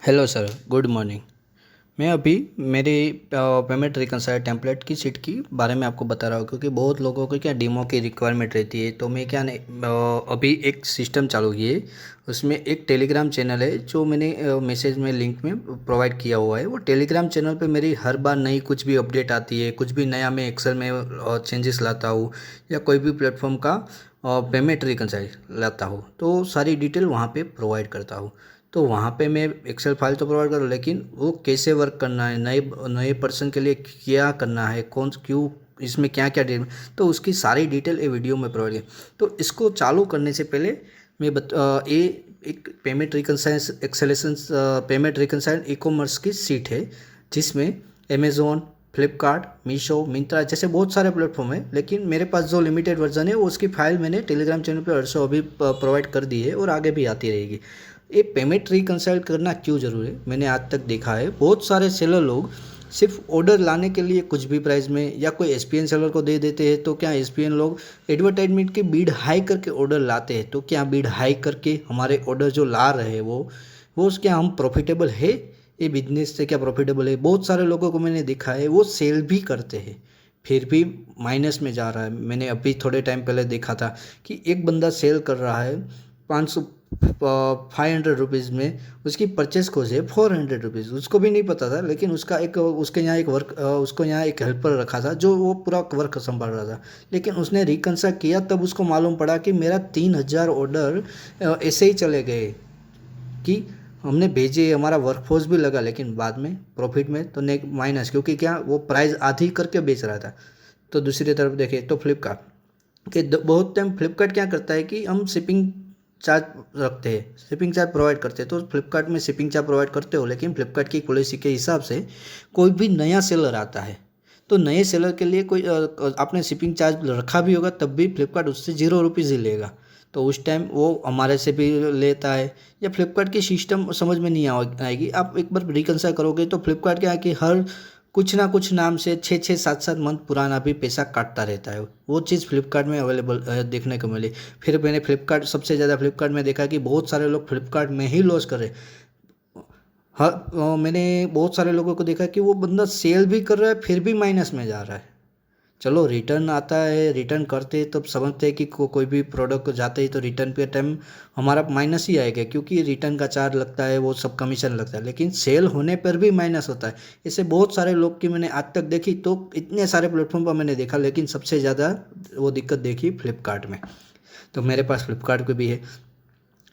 Hello sir, good morning. मैं अभी मेरे पेमेंट रिकनसाइल टेम्पलेट की शीट की बारे में आपको बता रहा हूँ, क्योंकि बहुत लोगों को क्या डेमो की रिक्वायरमेंट रहती है। तो मैं क्या नहीं, अभी एक सिस्टम चालू की है। उसमें एक टेलीग्राम चैनल है जो मैंने मैसेज में लिंक में प्रोवाइड किया हुआ है। वो टेलीग्राम चैनल पे मेरी हर बार नई कुछ भी अपडेट आती है, कुछ भी नया मैं एक्सेल में चेंजेस लाता हूँ, या कोई भी प्लेटफॉर्म का पेमेंट रिकनसाइल लाता हूँ, तो सारी डिटेल वहाँ पे प्रोवाइड करता हूँ। तो वहाँ पे मैं एक्सेल फाइल तो प्रोवाइड करूँ, लेकिन वो कैसे वर्क करना है, नए नए पर्सन के लिए क्या करना है, कौन क्यों इसमें क्या क्या डिटेल, तो उसकी सारी डिटेल ये वीडियो में प्रोवाइड किया। तो इसको चालू करने से पहले ये एक payment reconcile acceleration payment reconcile e commerce की सीट है, जिसमें अमेज़ोन, फ्लिपकार्ट, मीशो, मिंत्रा जैसे बहुत सारे प्लेटफॉर्म है। लेकिन मेरे पास जो लिमिटेड वर्जन है वो उसकी फ़ाइल मैंने टेलीग्राम चैनल पे ऑल्सो अभी प्रोवाइड कर दी है, और आगे भी आती रहेगी। ये पेमेंट रिकनसाइल करना क्यों ज़रूरी है, मैंने आज तक देखा है बहुत सारे सेलर लोग सिर्फ ऑर्डर लाने के लिए कुछ भी प्राइस में या कोई एसपीएन सेलर को दे देते हैं। तो क्या एसपीएन लोग एडवर्टाइजमेंट की बीड हाई करके ऑर्डर लाते हैं, तो क्या बीड हाई करके हमारे ऑर्डर जो ला रहे हैं वो क्या हम प्रॉफिटेबल है, ये बिजनेस से क्या प्रॉफिटेबल है। बहुत सारे लोगों को मैंने देखा है वो सेल भी करते हैं, फिर भी माइनस में जा रहा है। मैंने अभी थोड़े टाइम पहले देखा था कि एक बंदा सेल कर रहा है 500 500 रुपीज़ में, उसकी परचेस कॉस्ट है 400 रुपीज़। उसको भी नहीं पता था, लेकिन उसके यहाँ एक उसको यहाँ एक हेल्पर रखा था जो वो पूरा वर्क संभाल रहा था। लेकिन उसने रिकन्सिल किया, तब उसको मालूम पड़ा कि मेरा 3000 ऑर्डर ऐसे ही चले गए, कि हमने भेजे, हमारा वर्कफोर्स भी लगा, लेकिन बाद में प्रॉफिट में तो नहीं, माइनस, क्योंकि क्या वो प्राइस आधी करके बेच रहा था। तो दूसरी तरफ देखें तो फ्लिपकार्ट के बहुत टाइम फ्लिपकार्ट क्या करता है कि हम शिपिंग चार्ज रखते हैं, शिपिंग चार्ज प्रोवाइड करते हैं। तो फ्लिपकार्ट में शिपिंग चार्ज प्रोवाइड करते हो, लेकिन फ्लिपकार्ट की पॉलिसी के हिसाब से कोई भी नया सेलर आता है तो नए सेलर के लिए कोई आपने शिपिंग चार्ज रखा भी होगा, तब भी फ्लिपकार्ट उससे 0 रुपीज़ ही लेगा। तो उस टाइम वो हमारे से भी लेता है, या फ्लिपकार्ट की सिस्टम समझ में नहीं आएगी। आप एक बार रिकन्सिल करोगे तो फ्लिपकार्ट क्या है कि हर कुछ ना कुछ नाम से 6-6 7-7 मंथ पुराना भी पैसा काटता रहता है। वो चीज़ फ्लिपकार्ट में अवेलेबल देखने को मिली। फिर मैंने फ्लिपकार्ट सबसे ज़्यादा फ्लिपकार्ट में देखा कि बहुत सारे लोग फ्लिपकार्ट में ही लॉस कर रहे। हाँ, मैंने बहुत सारे लोगों को देखा कि वो बंदा सेल भी कर रहा है फिर भी माइनस में जा रहा है। चलो रिटर्न आता है, रिटर्न करते तब समझते हैं कि कोई भी प्रोडक्ट को जाते ही तो रिटर्न पे टाइम हमारा माइनस ही आएगा, क्योंकि रिटर्न का चार्ज लगता है, वो सब कमीशन लगता है। लेकिन सेल होने पर भी माइनस होता है। ऐसे बहुत सारे लोग की मैंने आज तक देखी, तो इतने सारे प्लेटफॉर्म पर मैंने देखा, लेकिन सबसे ज़्यादा वो दिक्कत देखी फ्लिपकार्ट में। तो मेरे पास फ्लिपकार्ट पे भी है,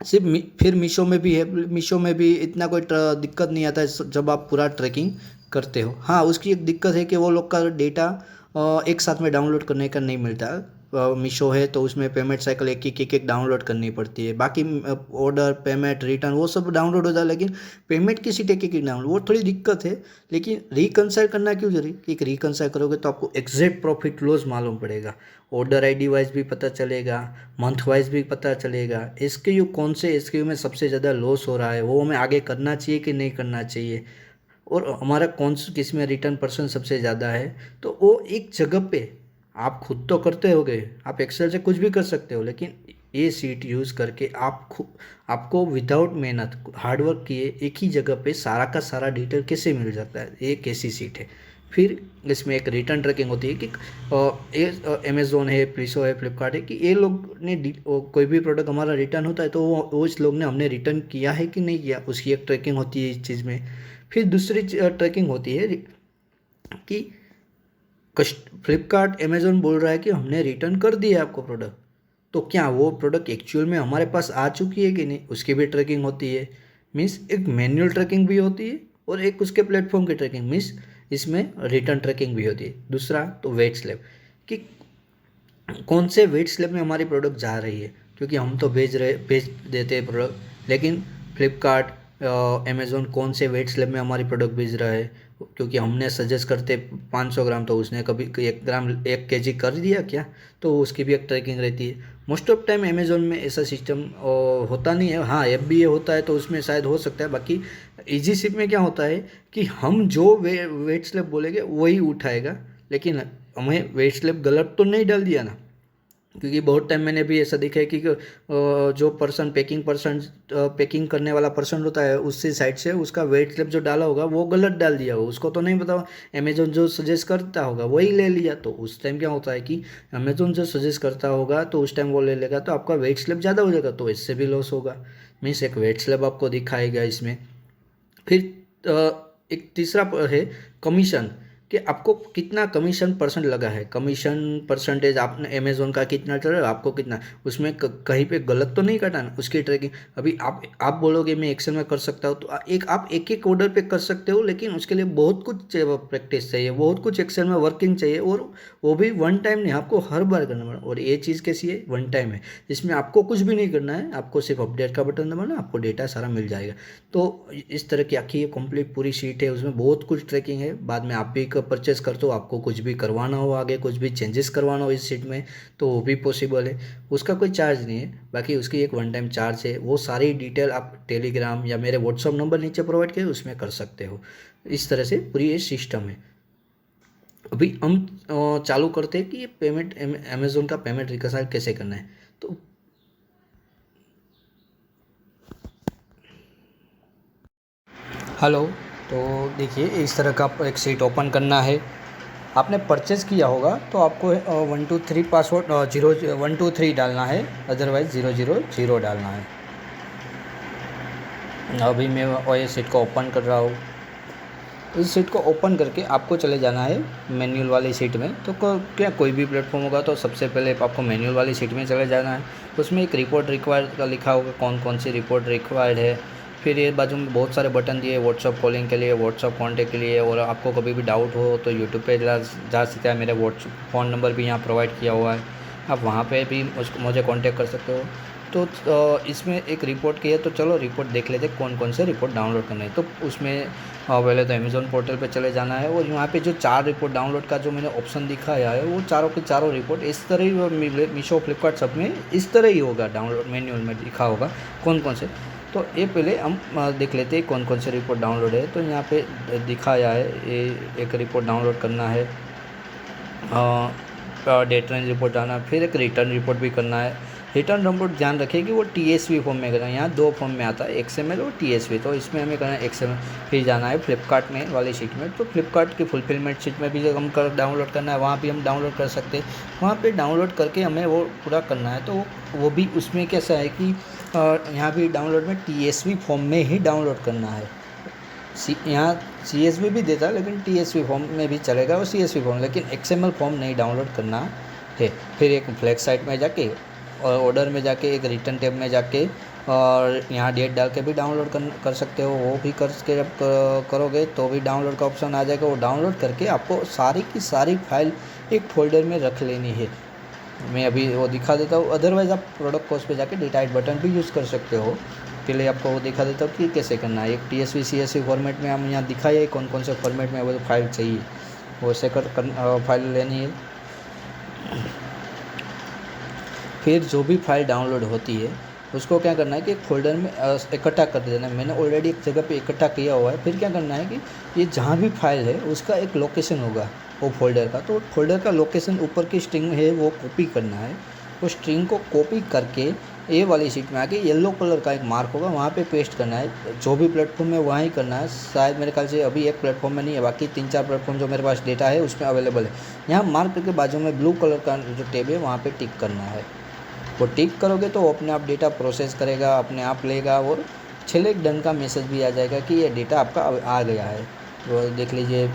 सिर्फ फिर मीशो में भी है। मीशो में भी इतना कोई दिक्कत नहीं आता है जब आप पूरा ट्रैकिंग करते हो। हाँ, उसकी एक दिक्कत है कि वो लोग का डेटा एक साथ में डाउनलोड करने का नहीं मिलता। मीशो है तो उसमें पेमेंट साइकिल एक डाउनलोड करनी पड़ती है। बाकी ऑर्डर, पेमेंट, रिटर्न वो सब डाउनलोड हो जाए, लेकिन पेमेंट की सीट एक डाउनलोड, वो थोड़ी दिक्कत है। लेकिन रिकन्साइल करना क्यों जरूरी, कि रिकन्साइल करोगे तो आपको एग्जैक्ट प्रॉफिट लॉस मालूम पड़ेगा, ऑर्डर आईडी वाइज भी पता चलेगा, मंथ वाइज भी पता चलेगा, एसक्यू कौन से एसक्यू में सबसे ज़्यादा लॉस हो रहा है, वो हमें आगे करना चाहिए कि नहीं करना चाहिए, और हमारा कौन सी किस में रिटर्न परसेंट सबसे ज़्यादा है। तो वो एक जगह पे आप खुद तो करते होगे, आप एक्सेल से कुछ भी कर सकते हो, लेकिन ये सीट यूज़ करके आपको विदाउट मेहनत, हार्डवर्क किए एक ही जगह पे सारा का सारा डिटेल कैसे मिल जाता है, ये कैसी सीट है। फिर इसमें एक रिटर्न ट्रैकिंग होती है कि ये अमेज़ोन है, मीशो है, फ्लिपकार्ट है, कि ये लोग ने कोई भी प्रोडक्ट हमारा रिटर्न होता है तो वो इस लोग ने हमने रिटर्न किया है कि नहीं किया, उसकी एक ट्रैकिंग होती है इस चीज़ में। फिर दूसरी ट्रैकिंग होती है कि फ्लिपकार्ट, अमेज़ोन बोल रहा है कि हमने रिटर्न कर दिया आपको प्रोडक्ट, तो क्या वो प्रोडक्ट एक्चुअल में हमारे पास आ चुकी है कि नहीं, उसकी भी ट्रैकिंग होती है। मीन्स एक मैनुअल ट्रैकिंग भी होती है, और एक उसके प्लेटफॉर्म की ट्रैकिंग, मीन्स इसमें रिटर्न ट्रैकिंग भी होती है। दूसरा तो वेट स्लैब, कि कौन से वेट स्लैब में हमारी प्रोडक्ट जा रही है, क्योंकि हम तो भेज देते हैं प्रोडक्ट, लेकिन फ्लिपकार्ट, अमेज़ोन कौन से वेट स्लैब में हमारी प्रोडक्ट भेज रहा है, क्योंकि हमने सजेस्ट करते 500 ग्राम, तो उसने कभी 1 ग्राम 1 kg कर दिया क्या, तो उसकी भी एक ट्रैकिंग रहती है। मोस्ट ऑफ टाइम अमेज़ोन में ऐसा सिस्टम होता नहीं है। हाँ, FBA होता है तो उसमें शायद हो सकता है। बाकी इजी शिप में क्या होता है कि हम जो वेट स्लैब बोलेंगे वही उठाएगा, लेकिन हमें वेट स्लैब गलत तो नहीं डाल दिया ना, क्योंकि बहुत टाइम मैंने भी ऐसा देखा है कि जो पर्सन पैकिंग करने वाला पर्सन होता है उससे साइड से उसका वेट स्लिप जो डाला होगा वो गलत डाल दिया होगा, उसको तो नहीं पता। अमेजोन जो सजेस्ट करता होगा वही ले लिया, तो उस टाइम क्या होता है कि अमेजोन जो सजेस्ट करता होगा तो उस टाइम वो ले लेगा, तो आपका वेट स्लिप ज़्यादा हो जाएगा, तो इससे भी लॉस होगा। मीन्स एक वेट स्लिप आपको दिखाएगा इसमें। फिर एक तीसरा है कमीशन, कि आपको कितना कमीशन परसेंट लगा है, कमीशन परसेंटेज आपने अमेज़ोन का कितना चल रहा है, आपको कितना उसमें कहीं पे गलत तो नहीं काटा ना उसकी ट्रैकिंग। अभी आप बोलोगे मैं एक्सेल में कर सकता हूँ, तो आप एक एक ऑर्डर पे कर सकते हो, लेकिन उसके लिए बहुत कुछ प्रैक्टिस चाहिए, बहुत कुछ एक्सेल में वर्किंग चाहिए, और वो भी वन टाइम नहीं, आपको हर बार करना पड़ेगा। और ये चीज़ कैसी है, वन टाइम है, इसमें आपको कुछ भी नहीं करना है, आपको सिर्फ अपडेट का बटन दबाना, आपको डेटा सारा मिल जाएगा। तो इस तरह की आखिर ये कंप्लीट पूरी शीट है, उसमें बहुत कुछ ट्रैकिंग है। बाद में आप भी परचेस करते हो, आपको कुछ भी करवाना हो, आगे कुछ भी चेंजेस करवाना हो इस शीट में, तो वो भी पॉसिबल है। उसका कोई चार्ज नहीं है, बाकी उसकी एक वन टाइम चार्ज है। वो सारी डिटेल आप टेलीग्राम या मेरे व्हाट्सअप नंबर नीचे प्रोवाइड किए उसमें कर सकते हो। इस तरह से पूरी ये सिस्टम है। अभी हम चालू करते हैं कि ये पेमेंट अमेज़ोन का पेमेंट रिकॉर्ड कैसे करना है। तो हेलो, तो देखिए इस तरह का एक सीट ओपन करना है। आपने परचेज़ किया होगा तो आपको 123 पासवर्ड 0 123 डालना है, अदरवाइज़ 000 डालना है। अभी मैं ये सीट को ओपन कर रहा हूँ। इस सीट को ओपन करके आपको चले जाना है मैनुअल वाली सीट में। तो क्या कोई भी प्लेटफॉर्म होगा तो सबसे पहले आपको मैनुअल वाली सीट में चले जाना है। उसमें एक रिपोर्ट रिक्वायर्ड का लिखा होगा, कौन कौन सी रिपोर्ट रिक्वायर्ड है। फिर ये बाजू में बहुत सारे बटन दिए, व्हाट्सअप कॉलिंग के लिए, व्हाट्सअप कॉन्टेक्ट के लिए, और आपको कभी भी डाउट हो तो यूट्यूब पे जा सकते हैं। मेरा व्हाट्सअप फ़ोन नंबर भी यहाँ प्रोवाइड किया हुआ है, आप वहाँ पे भी मुझे कांटेक्ट कर सकते हो। तो इसमें एक रिपोर्ट की है, तो चलो रिपोर्ट देख लेते हैं कौन कौन से रिपोर्ट डाउनलोड करने हैं। तो उसमें पहले तो अमेज़ॉन पोर्टल पे चले जाना है, और यहाँ पे जो 4 रिपोर्ट डाउनलोड का जो मैंने ऑप्शन दिखाया है वो चारों के चारों रिपोर्ट इस तरह ही मीशो फ्लिपकार्ट सब में इस तरह ही होगा, डाउनलोड मैनुअल में लिखा होगा कौन कौन से। तो ये पहले हम देख लेते हैं कौन कौन से रिपोर्ट डाउनलोड है। तो यहाँ पे दिखाया है ये एक रिपोर्ट डाउनलोड करना है, डेट रेंज रिपोर्ट डालना, फिर एक रिटर्न रिपोर्ट भी करना है। रिटर्न रिपोर्ट ध्यान रखिए कि वो टीएसवी फॉर्म में करना है। यहाँ 2 फॉर्म में आता है, एक्सएमएल और टीएसवी, तो इसमें हमें करना है एक्सएमएल। फिर जाना है फ्लिपकार्ट में वाली शीट में, तो फ्लिपकार्ट की फुलफिलमेंट शीट में भी हम डाउनलोड करना है, वहाँ भी हम डाउनलोड कर सकते हैं। वहाँ पे डाउनलोड करके हमें वो पूरा करना है। तो वो भी उसमें कैसा है कि यहाँ भी डाउनलोड में टीएसवी फॉर्म में ही डाउनलोड करना है। यहाँ सीएसवी भी देता है, लेकिन टीएसवी फॉर्म में भी चलेगा और सीएसवी फॉर्म, लेकिन एक्सएमएल फॉर्म नहीं डाउनलोड करना है। फिर एक फ्लैक्स साइट में जाके और ऑर्डर में जाके एक रिटर्न टैब में जाके और यहाँ डेट डाल के भी डाउनलोड कर सकते हो। वो भी करके जब करोगे तो भी डाउनलोड का ऑप्शन आ जाएगा। वो डाउनलोड करके आपको सारी की सारी फाइल एक फोल्डर में रख लेनी है। मैं अभी वो दिखा देता हूँ, अदरवाइज़ आप प्रोडक्ट कोर्स पे जाके डेटा एड बटन भी यूज़ कर सकते हो। पहले आपको वो दिखा देता हूँ कि कैसे करना है। एक TSV CSV फॉर्मेट में हम यहाँ दिखाया है कौन कौन से फॉर्मेट में वो फाइल चाहिए, वो से फाइल लेनी है। फिर जो भी फाइल डाउनलोड होती है उसको क्या करना है कि एक फ़ोल्डर में इकट्ठा कर देना है। मैंने ऑलरेडी एक जगह पे इकट्ठा किया हुआ है। फिर क्या करना है कि ये जहाँ भी फाइल है उसका एक लोकेशन होगा वो फोल्डर का, तो फोल्डर का लोकेशन ऊपर की स्ट्रिंग है वो कॉपी करना है। वो स्ट्रिंग को कॉपी करके ए वाली शीट में आके येलो कलर का एक मार्क होगा वहाँ पे पेस्ट करना है। जो भी प्लेटफॉर्म में वहाँ ही करना है। शायद मेरे ख्याल से अभी एक प्लेटफॉर्म में नहीं है, बाकी 3-4 प्लेटफॉर्म जो मेरे पास डेटा है उसमें अवेलेबल है। यहाँ मार्क के बाजू में ब्लू कलर का जो टैब है वहाँ पे टिक करना है। वो टिक करोगे तो अपने आप डेटा प्रोसेस करेगा, अपने आप लेगा, और छेले एक डन का मैसेज भी आ जाएगा कि ये डेटा आपका आ गया है। तो देख लीजिए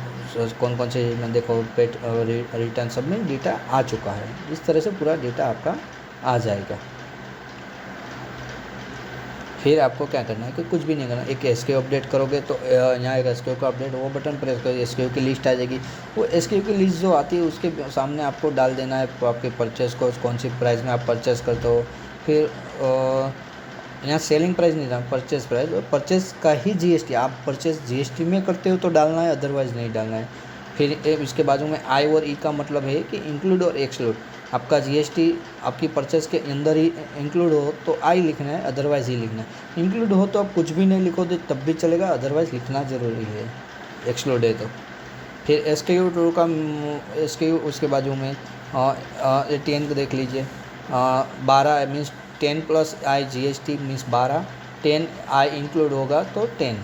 कौन कौन से देखो पेट रिटर्न सब में डेटा आ चुका है। इस तरह से पूरा डेटा आपका आ जाएगा। फिर आपको क्या करना है कि कुछ भी नहीं करना, एक एसक्यू अपडेट करोगे तो यहाँ एक एसक्यू का अपडेट वो बटन प्रेस करो, एसक्यू की लिस्ट आ जाएगी। वो एसक्यू की लिस्ट जो आती है उसके सामने आपको डाल देना है आपके परचेस को, कौन सी प्राइस में आप परचेस करते हो। फिर यहाँ सेलिंग प्राइस नहीं डालना, परचेस प्राइस, और परचेस का ही जीएसटी, आप परचेस जीएसटी में करते हो तो डालना है, अदरवाइज़ नहीं डालना है। फिर इसके बाजू में आई और ई का मतलब है कि इंक्लूड और एक्सक्लूड। आपका जीएसटी आपकी परचेस के अंदर ही इंक्लूड हो तो आई लिखना है, अदरवाइज़ ही लिखना है। इंक्लूड हो तो आप कुछ भी नहीं लिखो तो तब भी चलेगा, अदरवाइज़ लिखना ज़रूरी है, एक्सक्लूड है तो। फिर एसक्यू का एसक्यू उसके बाजू में ATN को देख लीजिए। 12 means 10+i GST means 12, 10i include होगा तो 10।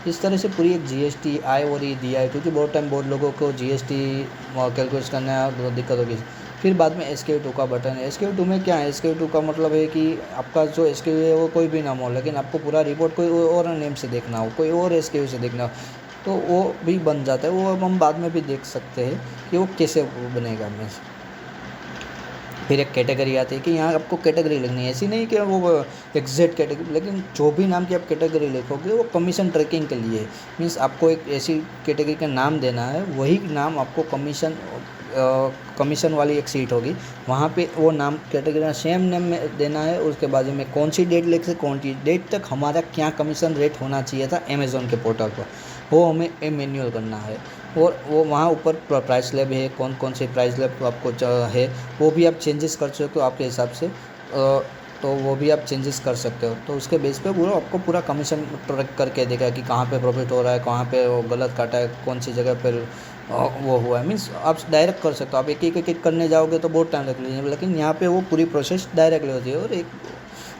इस तरह से पूरी एक GST आई और ये दिया है, क्योंकि बहुत लोगों को GST कैलकुलेट करना है तो दिक्कत होगी। फिर बाद में SKU2 का बटन है। SKU2 में क्या है, SKU2 का मतलब है कि आपका जो SKU है वो कोई भी नाम हो, लेकिन आपको पूरा रिपोर्ट कोई और नेम से देखना हो, कोई और SKU से देखना हो, तो वो भी बन जाता है। वो हम बाद में भी देख सकते हैं कि वो कैसे बनेगा। में फिर एक कैटेगरी आती है कि यहाँ आपको कैटेगरी लिखनी है, ऐसी नहीं कि वो एग्जैक्ट कैटेगरी, लेकिन जो भी नाम की आप कैटेगरी लिखोगे वो कमीशन ट्रैकिंग के लिए, मीन्स आपको एक ऐसी कैटेगरी का नाम देना है, वही नाम आपको कमीशन वाली एक सीट होगी, वहाँ पे वो नाम कैटेगरी सेम नेम में देना है। उसके बाजू में कौन सी डेट लिख से कौन सी डेट तक हमारा क्या कमीशन रेट होना चाहिए था अमेज़ॉन के पोर्टल पर, वो हमें मैन्युअल करना है। और वो वहाँ ऊपर प्राइस स्लैब है, कौन कौन से प्राइस स्लैब आपको है वो भी आप चेंजेस कर सकते हो आपके हिसाब से, तो वो भी आप चेंजेस कर सकते हो। तो उसके बेस पे पूरा आपको पूरा कमीशन ट्रैक करके देगा कि कहाँ पे प्रॉफिट हो रहा है, कहाँ पे वो गलत काटा है, कौन सी जगह पर वो हुआ है। मीन्स आप डायरेक्ट कर सकते हो। आप एक करने जाओगे तो बहुत टाइम लग लीजिए, लेकिन यहाँ पे वो पूरी प्रोसेस डायरेक्टली होती है। और एक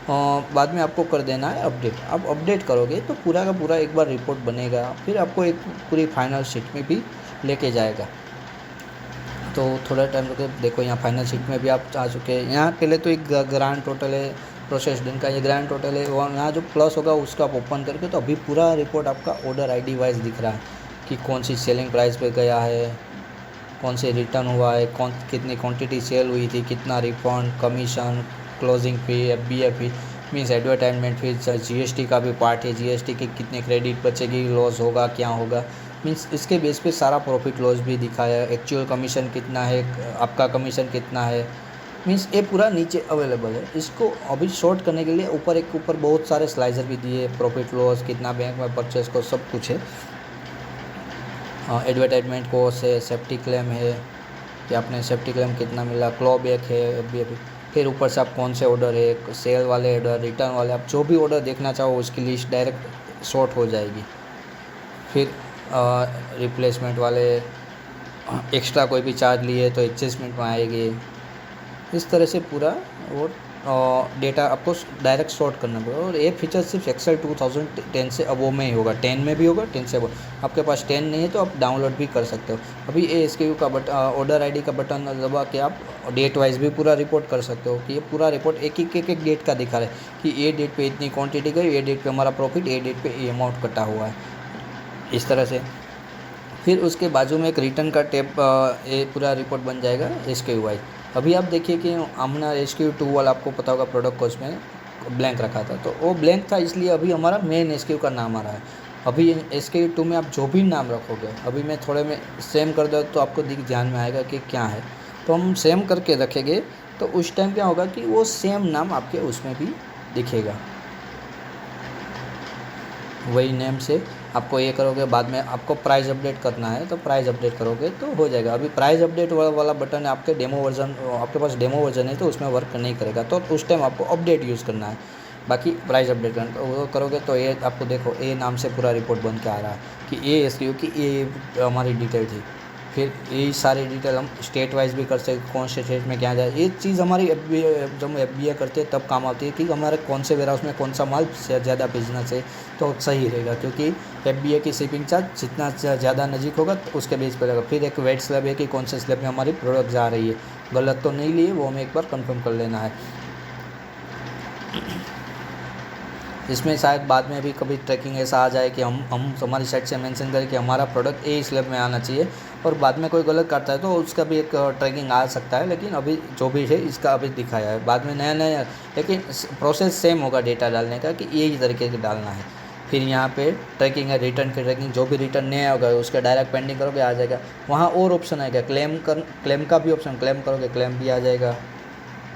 बाद में आपको कर देना है अपडेट। आप अपडेट करोगे तो पूरा का पूरा एक बार रिपोर्ट बनेगा, फिर आपको एक पूरी फाइनल शीट में भी लेके जाएगा। तो थोड़ा टाइम रुके, देखो यहाँ फाइनल शीट में भी आप आ चुके हैं। यहाँ पहले तो एक ग्रांड टोटल है प्रोसेस दिन का, ये ग्रांड टोटल है। और यहाँ जो प्लस होगा उसको आप ओपन करके तो अभी पूरा रिपोर्ट आपका ऑर्डर ID वाइज दिख रहा है कि कौन सी सेलिंग प्राइस पे गया है, कौन से रिटर्न हुआ है, कितनी क्वांटिटी सेल हुई थी, कितना रिफंड, कमीशन, क्लोजिंग फी, FBA फी मीन्स एडवर्टाइजमेंट फी, GST का भी पार्ट है, GST की कितनी क्रेडिट बचेगी, लॉस होगा, क्या होगा, मीन्स इसके बेस पे सारा प्रॉफिट लॉस भी दिखाया है। एक्चुअल कमीशन कितना है, आपका कमीशन कितना है, मीन्स ये पूरा नीचे अवेलेबल है। इसको अभी शॉर्ट करने के लिए ऊपर बहुत सारे स्लाइजर भी दिए, प्रॉफिट लॉस कितना, बैंक में परचेस को सब कुछ है। एडवर्टाइजमेंट कोर्स है, सेफ्टी क्लेम है कि आपने सेफ्टी क्लेम कितना मिला, क्लॉ बैक है, FBA भी। फिर ऊपर से आप कौन से ऑर्डर है, सेल वाले ऑर्डर, रिटर्न वाले, आप जो भी ऑर्डर देखना चाहो उसकी लिस्ट डायरेक्ट शॉर्ट हो जाएगी। फिर रिप्लेसमेंट वाले एक्स्ट्रा कोई भी चार्ज लिए तो एडजस्टमेंट में आएगी। इस तरह से पूरा वो डेटा आपको डायरेक्ट सॉर्ट करना पड़ेगा। और ये फीचर सिर्फ एक्सेल 2010 से अबो में ही होगा, 10 में भी होगा, 10 से अबो। आपके पास 10 नहीं है तो आप डाउनलोड भी कर सकते हो। अभी ये SKU का ऑर्डर ID का बटन दबा के आप डेट वाइज भी पूरा रिपोर्ट कर सकते हो कि ये पूरा रिपोर्ट एक डेट का दिखा रहा है कि ये डेट पे इतनी क्वांटिटी गई, ये डेट पे हमारा प्रॉफिट, ये डेट पे ये अमाउंट कटा हुआ है, इस तरह से। फिर उसके बाजू में एक रिटर्न का टैब, ये पूरा रिपोर्ट बन जाएगा SKU वाइज। अभी आप देखिए कि हमने SKU2 वाला आपको पता होगा प्रोडक्ट कोस्ट में ब्लैंक रखा था, तो वो ब्लैंक था इसलिए अभी हमारा मेन SKU का नाम आ रहा है। अभी SKU2 में आप जो भी नाम रखोगे, अभी मैं थोड़े में सेम कर दूँ तो आपको ध्यान में आएगा कि क्या है। तो हम सेम करके रखेंगे तो उस टाइम क्या होगा कि वो सेम नाम आपके उसमें भी दिखेगा, वही नेम से। आपको ये करोगे, बाद में आपको प्राइस अपडेट करना है तो प्राइस अपडेट करोगे तो हो जाएगा। अभी प्राइस अपडेट वाला बटन है आपके डेमो वर्जन, आपके पास डेमो वर्जन है तो उसमें वर्क नहीं करेगा, तो उस टाइम आपको अपडेट यूज़ करना है। बाकी प्राइस अपडेट करना तो वो करोगे तो ये आपको देखो ए नाम से पूरा रिपोर्ट बन के आ रहा है कि ये SKU की ये हमारी डिटेल थी। फिर यही सारी डिटेल हम स्टेट वाइज भी कर सकते, कौन से स्टेट में क्या जाए। ये चीज़ हमारी जब हम FBA करते हैं तब काम आती है कि हमारे कौन से वेयर हाउस में कौन सा माल ज़्यादा बिजनेस है तो सही रहेगा, क्योंकि FBA की शिपिंग चार्ज जितना ज़्यादा नज़दीक होगा तो उसके बेस पर रहेगा। फिर एक वेट स्लैब है कि कौन से स्लैब में हमारी प्रोडक्ट जा रही है, गलत तो नहीं लिए, वो हमें एक बार कन्फर्म कर लेना है। इसमें शायद बाद में भी कभी ट्रैकिंग ऐसा आ जाए कि हम हमारी साइट से मेंशन करें कि हमारा प्रोडक्ट ए स्लैब में आना चाहिए, और बाद में कोई गलत करता है तो उसका भी एक ट्रैकिंग आ सकता है। लेकिन अभी जो भी है इसका अभी दिखाया है, बाद में नया, लेकिन प्रोसेस सेम होगा डेटा डालने का कि यही तरीके से डालना है। फिर यहाँ पे ट्रैकिंग है, रिटर्न की ट्रैकिंग, जो भी रिटर्न नया होगा उसका डायरेक्ट पेंडिंग करोगे आ जाएगा। वहाँ और ऑप्शन आएगा क्लेम का भी ऑप्शन, क्लेम करोगे क्लेम भी आ जाएगा।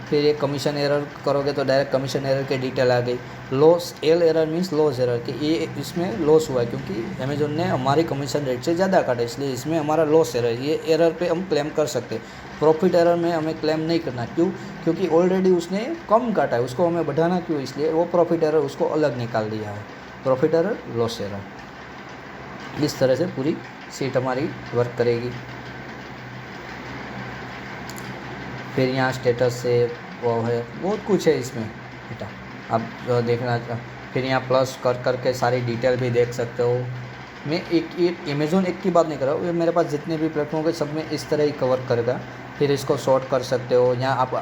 फिर ये कमीशन एरर करोगे तो डायरेक्ट कमीशन एरर की डिटेल आ गई। Loss error means loss error कि ये इसमें लॉस हुआ है क्योंकि अमेज़ॉन ने हमारी कमीशन रेट से ज़्यादा काटा, इसलिए इसमें हमारा लॉस एरर, ये एरर पे हम क्लेम कर सकते हैं। प्रॉफिट एरर में हमें क्लेम नहीं करना, क्यों? क्योंकि ऑलरेडी उसने कम काटा है, उसको हमें बढ़ाना क्यों, इसलिए वो प्रॉफिट एरर उसको अलग निकाल दिया है। प्रॉफिट एरर, लॉस एरर, इस तरह से पूरी सीट हमारी वर्क करेगी। फिर यहाँ स्टेटस से वो है, बहुत कुछ है इसमें बेटा। आप देखना, फिर यहाँ प्लस कर करके सारी डिटेल भी देख सकते हो। मैं एक अमेज़ॉन एक की बात नहीं कर रहा हूँ, ये मेरे पास जितने भी प्लेटफॉर्म है सब में इस तरह ही कवर करेगा। फिर इसको सॉर्ट कर सकते हो। यहाँ आप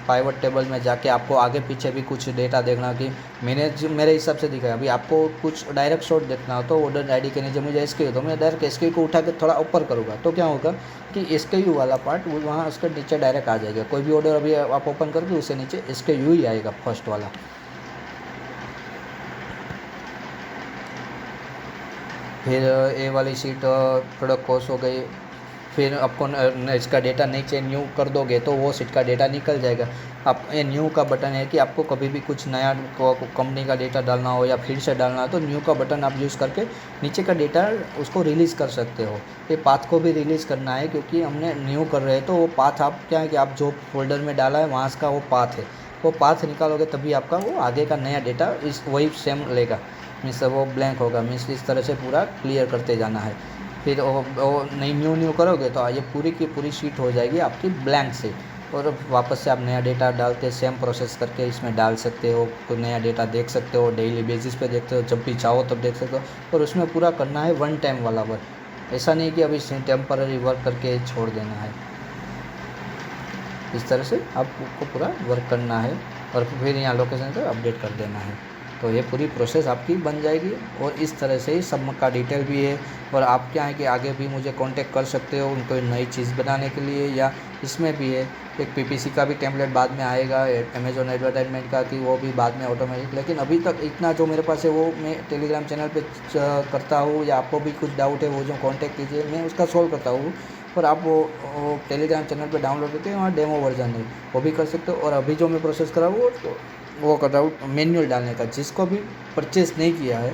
पाइवट टेबल में जाके आपको आगे पीछे भी कुछ डेटा देखना कि मैंने जो मेरे हिसाब से दिखा है। अभी आपको कुछ डायरेक्ट शॉर्ट देखना हो तो ऑर्डर आईडी के नीचे मुझे एसक्यू, तो मैं डायरेक्ट एसक्यू को उठा के थोड़ा ऊपर करूँगा तो क्या होगा कि एसक्यू वाला पार्ट वो वहाँ उसके नीचे डायरेक्ट आ जाएगा। कोई भी ऑर्डर अभी आप ओपन करके उससे नीचे एसक्यू ही आएगा फर्स्ट वाला। फिर ए वाली शीट प्रोडक्ट कॉस्ट हो गई। फिर आपको इसका डेटा नीचे न्यू कर दोगे तो वो शीट का डेटा निकल जाएगा। आप ये न्यू का बटन है कि आपको कभी भी कुछ नया कंपनी का डेटा डालना हो या फिर से डालना हो तो न्यू का बटन आप यूज़ करके नीचे का डेटा उसको रिलीज़ कर सकते हो। ये पाथ को भी रिलीज़ करना है क्योंकि हमने न्यू कर रहे हैं तो वो पाथ आप क्या है कि आप जो फोल्डर में डाला है वहाँ का वो पाथ है, वो पाथ निकालोगे तभी आपका वो आगे का नया डेटा इस वही सेम लेगा। मीन्स वो ब्लैंक होगा। मीन्स इस तरह से पूरा क्लियर करते जाना है। फिर वो नहीं न्यू करोगे तो ये पूरी की पूरी शीट हो जाएगी आपकी ब्लैंक से। और वापस से आप नया डेटा डालते सेम प्रोसेस करके इसमें डाल सकते हो। तो नया डेटा देख सकते हो, डेली बेसिस पे देखते हो, जब भी चाहो तब देख सकते हो। और उसमें पूरा करना है वन टाइम वाला वर्क। ऐसा नहीं कि अभी टेम्पररी वर्क करके छोड़ देना है। इस तरह से आपको पूरा वर्क करना है और फिर यहाँ लोकेशन को अपडेट कर देना है। तो ये पूरी प्रोसेस आपकी बन जाएगी। और इस तरह से ही सब का डिटेल भी है। और आप क्या है कि आगे भी मुझे कांटेक्ट कर सकते हो उनको नई चीज़ बनाने के लिए। या इसमें भी है एक पीपीसी का भी टेम्पलेट बाद में आएगा, अमेज़ॉन एडवर्टाइजमेंट का कि वो भी बाद में ऑटोमेटिक। लेकिन अभी तक इतना जो मेरे पास है वो मैं टेलीग्राम चैनल पे करता हूँ। या आपको भी कुछ डाउट है वो जो कांटेक्ट कीजिए, मैं उसका सॉल्व करता हूँ। और आप वो टेलीग्राम चैनल पे डाउनलोड करके वहाँ डेमो वर्जन है वो भी कर सकते हो। और अभी जो मैं प्रोसेस कर रहा हूँ वो कर रहा हूँ मैनुअल डालने का। जिसको भी परचेस नहीं किया है,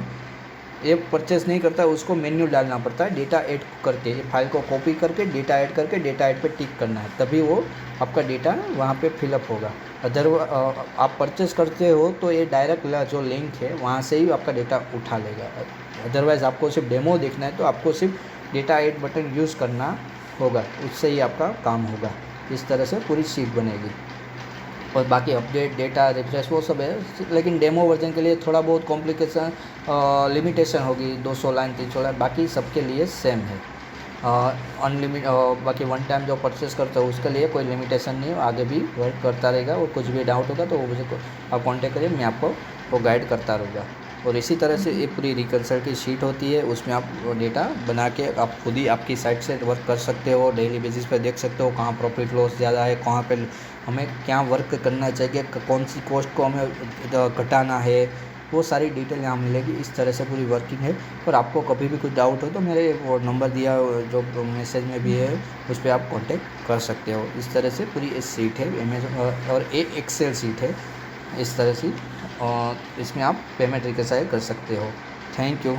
ये परचेस नहीं करता उसको मैनुअल डालना पड़ता है। डेटा ऐड करके ये फाइल को कॉपी करके डेटा ऐड करके डेटा ऐड पे टिक करना है, तभी वो आपका डेटा वहाँ पे फिलअप होगा। अदर आप परचेस करते हो तो ये डायरेक्ट जो लिंक है वहाँ से ही आपका डेटा उठा लेगा। अदरवाइज़ आपको सिर्फ डेमो देखना है तो आपको सिर्फ डेटा ऐड बटन यूज़ करना होगा, उससे ही आपका काम होगा। इस तरह से पूरी शीट बनेगी। और बाकी अपडेट डेटा रिफ्रेश वो सब है। लेकिन डेमो वर्जन के लिए थोड़ा बहुत कॉम्प्लिकेशन लिमिटेशन होगी, 200 लाइन 300 लाइन, बाकी सबके लिए सेम है। अनलिमिट बाकी वन टाइम जो परचेस करते हो उसके लिए कोई लिमिटेशन नहीं है, आगे भी वर्क करता रहेगा। और कुछ भी डाउट होगा तो वो मुझे आप कॉन्टेक्ट करिए, मैं आपको वो गाइड करता रहूँगा। और इसी तरह से ये पूरी रिकंसल्ट की शीट होती है, उसमें आप डेटा बना के आप खुद ही आपकी साइट से वर्क कर सकते हो। डेली बेसिस पे देख सकते हो कहाँ प्रॉफिट लॉस ज़्यादा है, कहाँ पे हमें क्या वर्क करना चाहिए, कौन सी कॉस्ट को हमें घटाना है, वो सारी डिटेल यहाँ मिलेगी। इस तरह से पूरी वर्किंग है। और आपको कभी भी कुछ डाउट हो तो मेरे वो नंबर दिया जो मैसेज में भी है उस पर आप कांटेक्ट कर सकते हो। इस तरह से पूरी एक सीट है अमेज़ॉन और एक एक्सेल सीट है इस तरह से। और इसमें आप पेमेंट रिकंसाइल कर सकते हो। Thank you.